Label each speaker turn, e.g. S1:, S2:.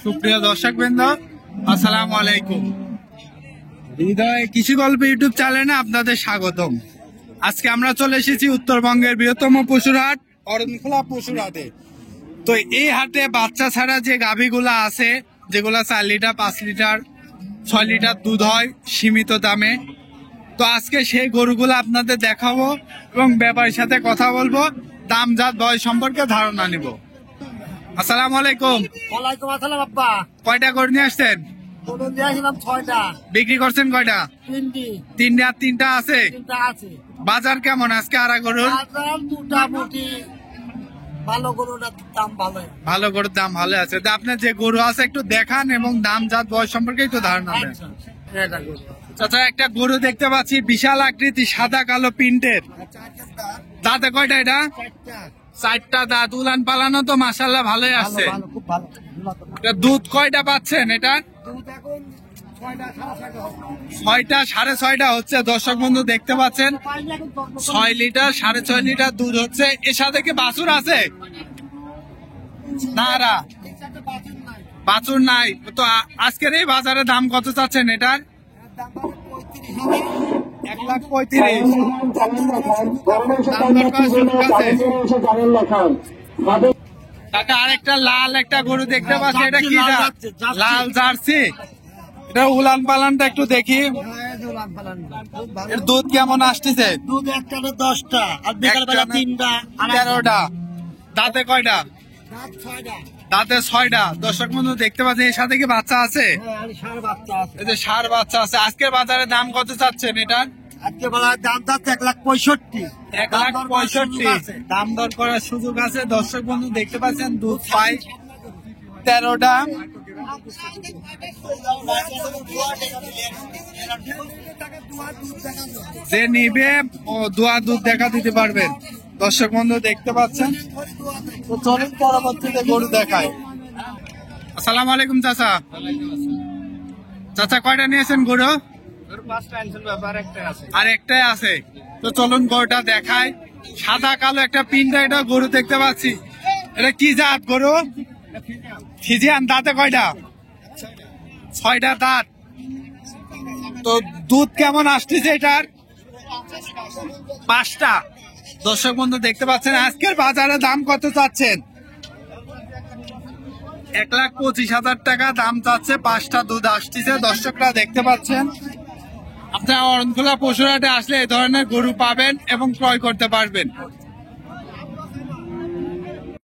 S1: সুপ্রিয় দর্শকবৃন্দ, আসসালামু আলাইকুম। হৃদয় কৃষি গল্প ইউটিউব চ্যানেলে আপনাদের স্বাগতম। আজকে আমরা চলে এসেছি উত্তরবঙ্গের বৃহত্তম পশুর হাট অরণখোলা পশুর হাটে। তো এই হাটে বাচ্চা ছাড়া যে গাভীগুলা আছে, যেগুলা 4 লিটার 5 লিটার 6 লিটার দুধ হয় সীমিত দামে, তো আজকে সেই গরুগুলো আপনাদের দেখাবো এবং ব্যাপারীর সাথে কথা বলবো, দাম জাত বয়স সম্পর্কে ধারণা নিব। আসসালামু আলাইকুম।
S2: ওয়ালাইকুম আসসালাম আব্বা।
S1: কয়টা গরু নিয়ে আসছেন?
S2: গরু নিয়ে আসলাম 6টা।
S1: বিক্রি করছেন কয়টা?
S2: 3টি।
S1: 3টা আর 3টা আছে।
S2: 3টা আছে।
S1: বাজার কেমন আজকে আড়া গরুর?
S2: বাজার মোটামুটি ভালো, গরুর দাম ভালো।
S1: ভালো গরুর দাম ভালো আছে। তো আপনার যে গরু আছে একটু দেখান এবং দাম জাত বয়স সম্পর্কে একটু ধারণা দেন।
S2: এটা গরু।
S1: চাচা, একটা গরু দেখতে পাচ্ছি বিশাল আকৃতি, সাদা কালো প্রিন্টের। দাঁতে কয়টা এটা? 4টা দাঁত। উলান পালানো তো মাশাআল্লাহ ভালোই আসছে।
S2: ভালো, খুব ভালো।
S1: এটা দুধ কয়টা পাচ্ছেন এটা?
S2: দুধ এখন 6টা 6.5
S1: 6টা 6.5টা হচ্ছে। দর্শক বন্ধু দেখতে পাচ্ছেন 6 লিটার 6.5 লিটার দুধ হচ্ছে। এর সাথে কি বাছুর আছে? না, বাছুর নাই। তো আজকের এই বাজারে দাম কত চাচ্ছেন এটার? 1,35,000। কাকা, আরেকটা লাল একটা গরু দেখতে পাচ্ছি, এটা কি? লাল জার্সি। এটা উলান পালানটা একটু দেখি। এর দুধ কেমন আসতেছে?
S2: দুধ একটাতে 10টা আর বিকালবেলা 3টা
S1: 13টা। দাঁতে কয়টা?
S2: দাঁত 6টা।
S1: দাঁতে 6টা। দর্শক বন্ধু দেখতে পাচ্ছেন এর সাথে কি বাচ্চা আছে?
S2: হ্যাঁ, আর ষাঁড় বাচ্চা আছে।
S1: এই যে ষাঁড় বাচ্চা আছে। আজকের বাজারে দাম কত চাচ্ছেন এটার?
S2: আজকে বেলা দাম যাচ্ছে 1,65,000।
S1: 1,65,000। দাম দর করার সুযোগ আছে। দর্শক বন্ধু দেখতে পাচ্ছেন দুধ পাই 13টা। যে নিবে ও দোয়া দুধ দেখা দিতে পারবেন। দর্শক বন্ধু দেখতে পাচ্ছেন। তো চলুন পরবর্তীতে গরু দেখায়। আসসালামু আলাইকুম চাচা। চাচা, কয়টা নিয়েছেন গরু? আর একটাই আছে। তো চলুন গরুটা দেখায়। সাদা কালো একটা পিন্ডা এটা গরু দেখতে পাচ্ছি। এটা কি জাত গরু? ফিজিয়ান। দাঁতে কয়টা? 6টা দাঁত। তো দুধ কেমন আসতেছে এটার? 5টা। দর্শক বন্ধু দেখতে পাচ্ছেন আজকের বাজারে দাম কত চাচ্ছেন? 1,25,000 টাকা দাম চাচ্ছে। 5টা দুধ আসতেছে। দর্শকরা দেখতে পাচ্ছেন। আপনারা অরণখোলা পশুর হাটে আসলে এই ধরনের গরু পাবেন এবং ক্রয় করতে পারবেন।